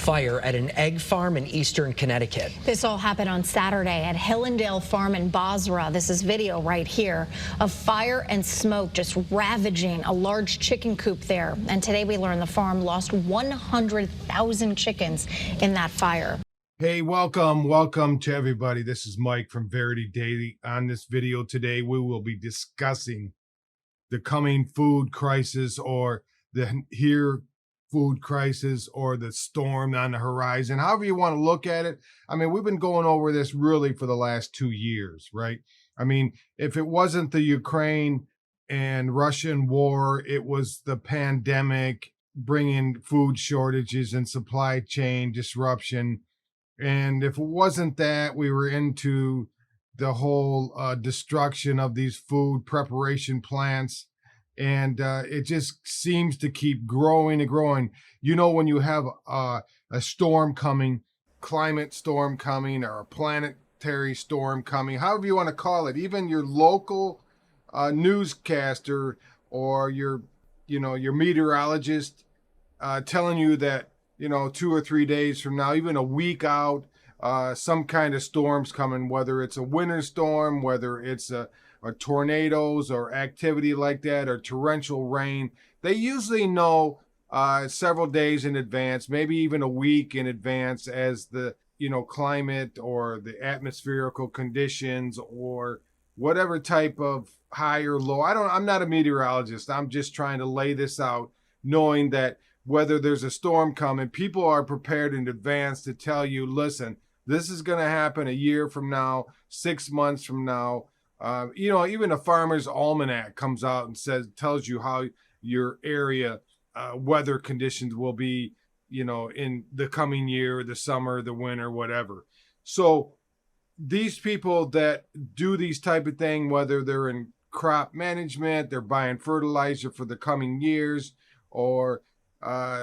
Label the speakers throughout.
Speaker 1: fire at an egg farm in eastern Connecticut.
Speaker 2: This all happened on Saturday at Hillendale Farm in Basra. This is video right here of fire and smoke just ravaging a large chicken coop there. And today we learned the farm lost 100,000 chickens in that fire.
Speaker 3: Hey, welcome to everybody. This is Mike from Verity Daily. On this video today, we will be discussing the coming food crisis, or the food crisis, or the storm on the horizon, however you want to look at it. I mean, we've been going over this really for the last 2 years, right? I mean, if it wasn't the Ukraine and Russian war, it was the pandemic bringing food shortages and supply chain disruption. And if it wasn't that, we were into the whole destruction of these food preparation plants. And it just seems to keep growing and growing. You know, when you have a storm coming, climate storm coming, or a planetary storm coming, however you want to call it, even your local newscaster or your meteorologist telling you that, 2 or 3 days from now, even a week out, some kind of storm's coming, whether it's a winter storm, whether it's a tornadoes or activity like that, or torrential rain. They usually know several days in advance, maybe even a week in advance, as the climate or the atmospherical conditions or whatever type of high or low. I'm not a meteorologist. I'm just trying to lay this out, knowing that whether there's a storm coming, people are prepared in advance to tell you, listen, this is going to happen a year from now, 6 months from now. Even a farmer's almanac comes out and tells you how your area weather conditions will be, in the coming year, the summer, the winter, whatever. So these people that do these type of thing, whether they're in crop management, they're buying fertilizer for the coming years, or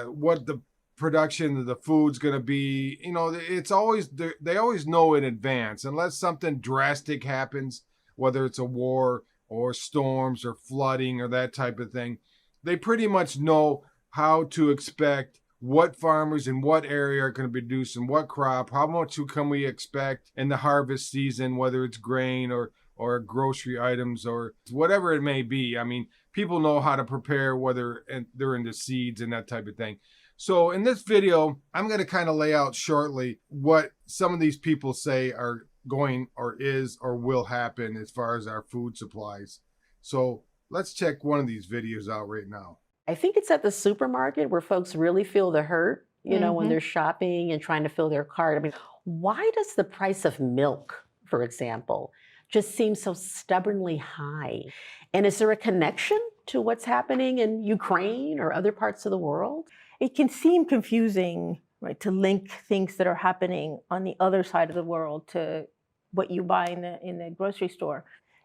Speaker 3: what the production of the food's going to be, it's always, they always know in advance, unless something drastic happens, whether it's a war or storms or flooding or that type of thing. They pretty much know how to expect what farmers in what area are going to be producing what crop, how much can we expect in the harvest season, whether it's grain or grocery items or whatever it may be. I mean, people know how to prepare, whether they're into seeds and that type of thing. So in this video, I'm going to kind of lay out shortly what some of these people say are going or is or will happen as far as our food supplies. So let's check one of these videos out right now.
Speaker 4: I think it's at the supermarket where folks really feel the hurt, when they're shopping and trying to fill their cart. I mean, why does the price of milk, for example, just seem so stubbornly high? And is there a connection to what's happening in Ukraine or other parts of the world?
Speaker 5: It can seem confusing, right, to link things that are happening on the other side of the world to what you buy in the grocery store.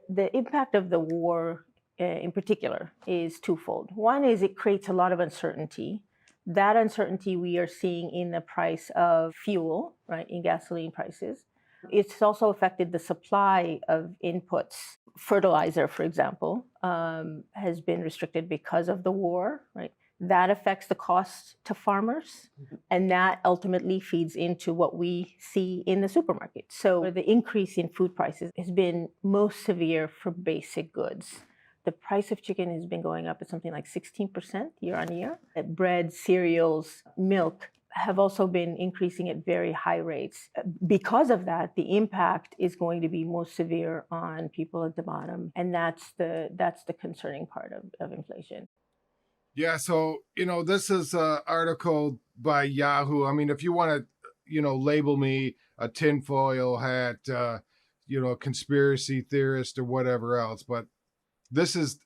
Speaker 5: The impact of the war in particular is twofold. One is it creates a lot of uncertainty. That uncertainty we are seeing in the price of fuel, right, in gasoline prices. It's also affected the supply of inputs. Fertilizer, for example, has been restricted because of the war, right? That affects the cost to farmers, and that ultimately feeds into what we see in the supermarket. So the increase in food prices has been most severe for basic goods. The price of chicken has been going up at something like 16% year on year. Bread, cereals, milk have also been increasing at very high rates. Because of that, the impact is going to be most severe on people at the bottom, and that's the concerning part of inflation.
Speaker 3: Yeah, so, this is an article by Yahoo. I mean, if you want to, label me a tinfoil hat, conspiracy theorist or whatever else, but this is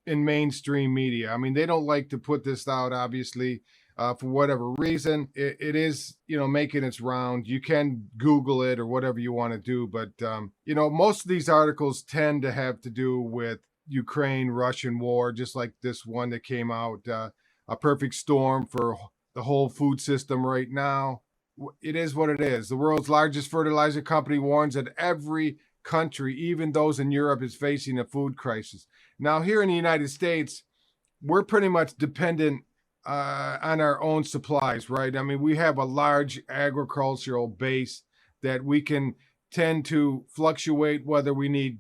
Speaker 3: in mainstream media. I mean, they don't like to put this out, obviously, for whatever reason. It is, making its round. You can Google it or whatever you want to do, but, most of these articles tend to have to do with Ukraine-Russian war, just like this one that came out, a perfect storm for the whole food system right now. It is what it is. The world's largest fertilizer company warns that every country, even those in Europe, is facing a food crisis. Now, here in the United States, we're pretty much dependent on our own supplies, right? I mean, we have a large agricultural base that we can tend to fluctuate whether we need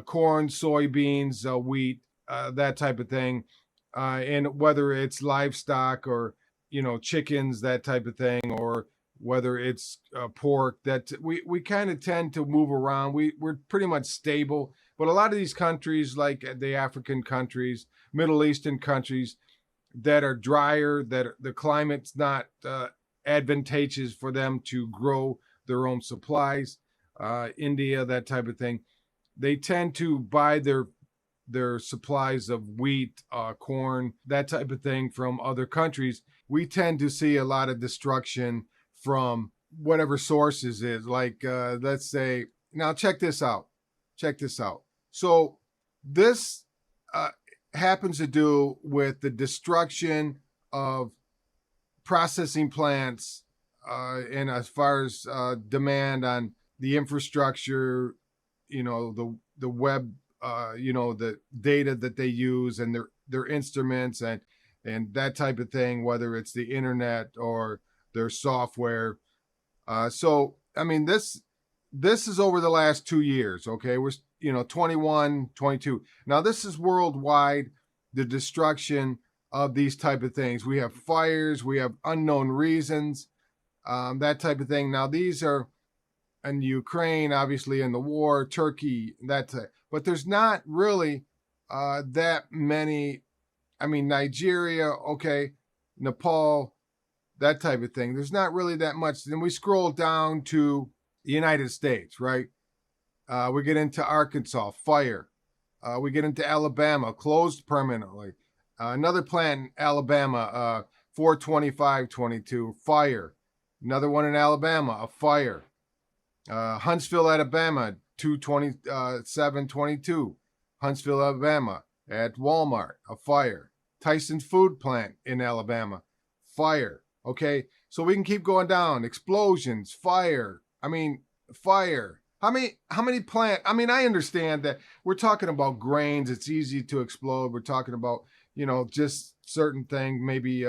Speaker 3: corn, soybeans, wheat, that type of thing, and whether it's livestock or chickens, that type of thing, or whether it's pork. That we kind of tend to move around. We're pretty much stable, but a lot of these countries, like the African countries, Middle Eastern countries, that are drier, that the climate's not advantageous for them to grow their own supplies, India, that type of thing, they tend to buy their supplies of wheat, corn, that type of thing from other countries. We tend to see a lot of destruction from whatever sources is. Like, let's say, now check this out. Check this out. So this happens to do with the destruction of processing plants, and as far as demand on the infrastructure, the web, the data that they use and their instruments and that type of thing, whether it's the internet or their software. So I mean, this is over the last 2 years. Okay, we're 21, 22. Now this is worldwide, the destruction of these type of things. We have fires, we have unknown reasons, that type of thing. Now these are in Ukraine, obviously in the war, Turkey, that type. But there's not really that many. I mean, Nigeria, okay, Nepal, that type of thing. There's not really that much. Then we scroll down to the United States, right? We get into Arkansas, fire. We get into Alabama, closed permanently. Another plant in Alabama, 42522, fire. Another one in Alabama, a fire. Huntsville, Alabama, 22722. Huntsville, Alabama, at Walmart, a fire. Tyson's food plant in Alabama, fire. Okay, so we can keep going down. Explosions, fire. I mean, fire. How many plant? I mean, I understand that we're talking about grains. It's easy to explode. We're talking about, just certain things, maybe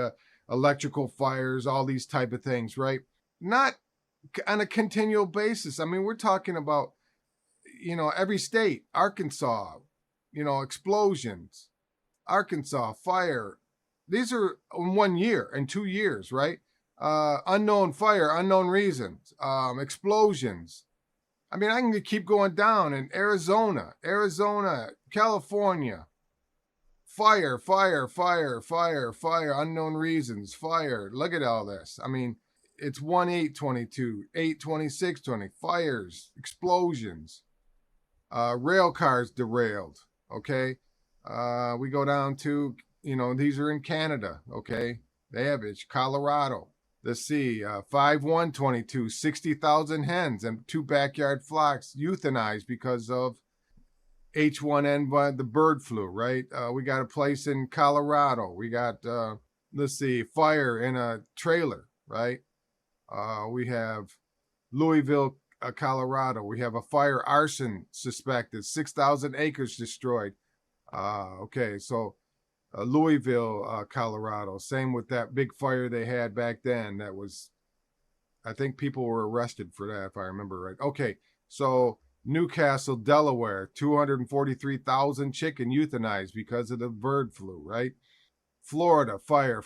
Speaker 3: electrical fires, all these type of things, right? Not on a continual basis. I mean, we're talking about, every state, Arkansas, explosions, Arkansas, fire. These are in 1 year and 2 years, right? Unknown fire, unknown reasons, explosions. I mean, I can keep going down in Arizona, California, fire, unknown reasons, fire. Look at all this. I mean, it's 1/8/22, 8/26/20, fires, explosions, rail cars derailed. Okay. We go down to, these are in Canada. Okay. They have it, Colorado. Let's see, 5/1/22, 60,000 hens and 2 backyard flocks euthanized because of H1N1, the bird flu, right? We got a place in Colorado. We got, let's see, fire in a trailer, right? We have Louisville, Colorado. We have a fire arson suspected, 6,000 acres destroyed. Okay, so Louisville, Colorado. Same with that big fire they had back then. That was, I think people were arrested for that, if I remember right. Okay, so Newcastle, Delaware, 243,000 chicken euthanized because of the bird flu, right? Florida fire,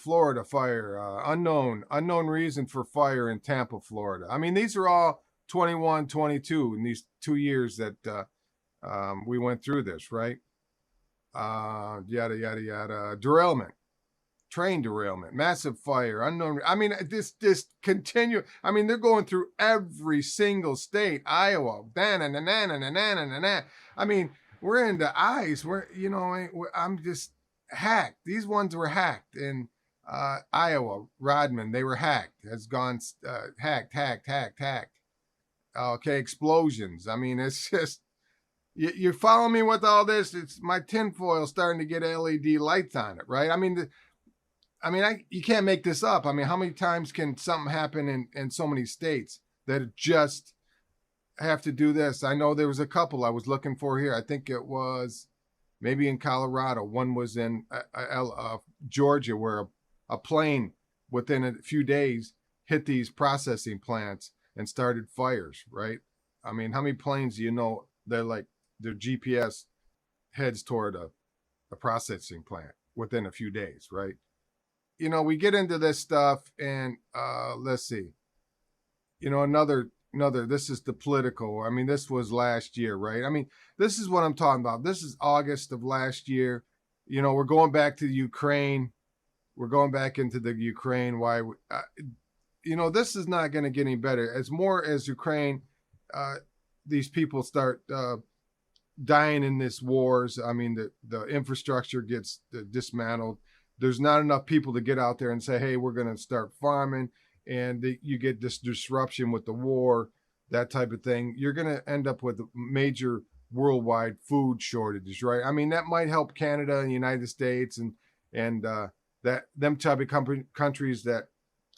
Speaker 3: unknown reason for fire in Tampa, Florida. I mean, these are all 21, 22 in these 2 years that we went through this, right? Yada, yada, yada. Derailment, train derailment, massive fire, unknown. I mean, this continue. I mean, they're going through every single state, Iowa, I mean, we're in the eyes. I'm just hacked. These ones were hacked in Iowa, Rodman. They were hacked. Has gone hacked. Okay, explosions. I mean, it's just. You follow me with all this? It's my tinfoil starting to get LED lights on it, right? I mean, you can't make this up. I mean, how many times can something happen in so many states that it just have to do this? I know there was a couple I was looking for here. I think it was maybe in Colorado. One was in Georgia, where a plane within a few days hit these processing plants and started fires, right? I mean, how many planes do you know they're like their GPS heads toward a processing plant within a few days, right? You know, we get into this stuff and let's see. You know, another this is the political. I mean, this was last year, right? I mean, this is what I'm talking about. This is August of last year. You know, we're going back to Ukraine. We're going back into the Ukraine. Why? You know, this is not going to get any better. As more as Ukraine, these people start dying in this wars. I mean, the infrastructure gets dismantled. There's not enough people to get out there and say, hey, we're going to start farming. And you get this disruption with the war, that type of thing. You're going to end up with major worldwide food shortages, right? I mean, that might help Canada and the United States and that them type of countries that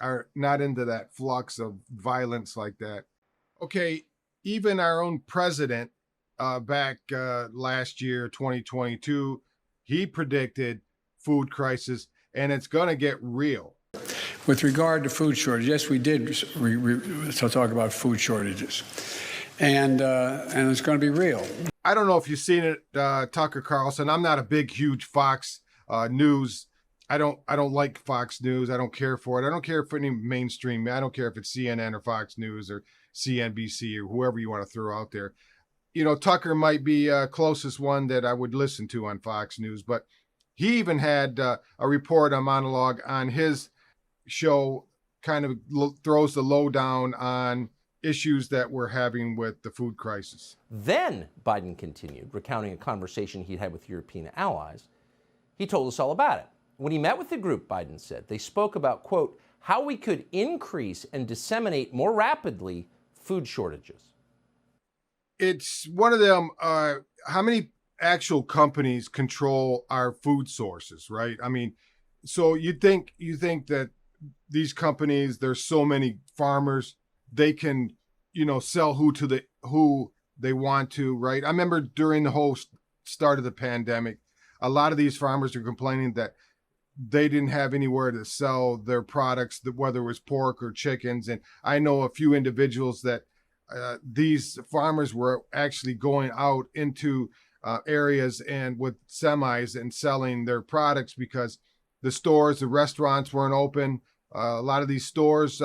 Speaker 3: are not into that flux of violence like that. Okay, even our own president back last year, 2022, he predicted food crisis, and it's going to get real.
Speaker 6: With regard to food shortage, yes, we did talk about food shortages, and it's going to be real.
Speaker 3: I don't know if you've seen it, Tucker Carlson. I'm not a big, huge Fox News. I don't like Fox News. I don't care for it. I don't care for any mainstream. I don't care if it's CNN or Fox News or CNBC or whoever you want to throw out there. You know, Tucker might be closest one that I would listen to on Fox News, but he even had a report, a monologue on his show, kind of throws the lowdown on issues that we're having with the food crisis.
Speaker 7: Then Biden continued, recounting a conversation he'd had with European allies. He told us all about it. When he met with the group, Biden said, they spoke about, quote, how we could increase and disseminate more rapidly food shortages.
Speaker 3: It's one of them, how many actual companies control our food sources, right? I mean, so you think that these companies, there's so many farmers, they can, you know, sell who they want to, right? I remember during the whole start of the pandemic, a lot of these farmers are complaining that they didn't have anywhere to sell their products, whether it was pork or chickens. And I know a few individuals that these farmers were actually going out into areas and with semis and selling their products because the stores, the restaurants weren't open. A lot of these stores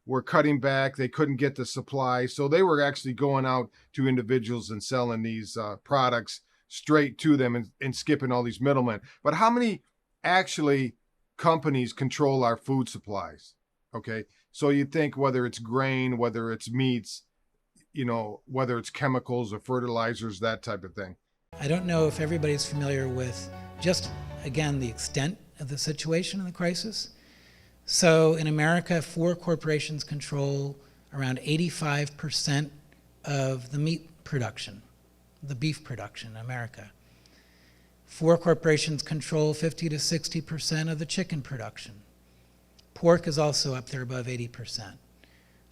Speaker 3: were cutting back. They couldn't get the supply. So they were actually going out to individuals and selling these products straight to them and skipping all these middlemen. But how many actually companies control our food supplies? Okay. So you think whether it's grain, whether it's meats, you know, whether it's chemicals or fertilizers, that type of thing.
Speaker 8: I don't know if everybody's familiar with just, again, the extent of the situation and the crisis. So in America, 4 corporations control around 85% of the meat production, the beef production in America. 4 corporations control 50 to 60% of the chicken production. Pork is also up there above 80%.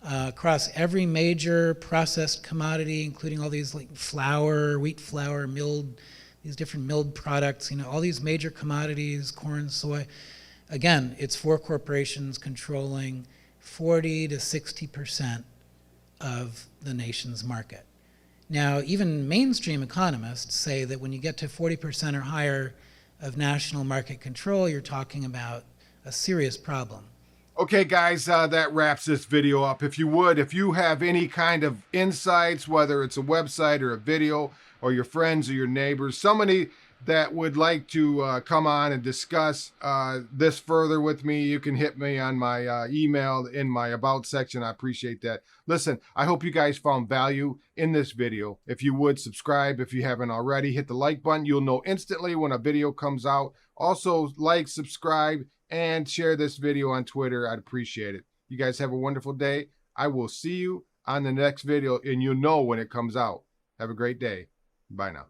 Speaker 8: Across every major processed commodity, including all these like flour, wheat flour, milled, these different milled products, you know, all these major commodities, corn, soy. Again, it's 4 corporations controlling 40 to 60% of the nation's market. Now, even mainstream economists say that when you get to 40% or higher of national market control, you're talking about a serious problem.
Speaker 3: Okay, guys, that wraps this video up. If you have any kind of insights, whether it's a website or a video or your friends or your neighbors, somebody that would like to come on and discuss this further with me, you can hit me on my email in my About section. I appreciate that. Listen, I hope you guys found value in this video. If you would, subscribe if you haven't already. Hit the like button. You'll know instantly when a video comes out. Also, like, subscribe, and share this video on Twitter. I'd appreciate it. You guys have a wonderful day. I will see you on the next video, and you'll know when it comes out. Have a great day. Bye now.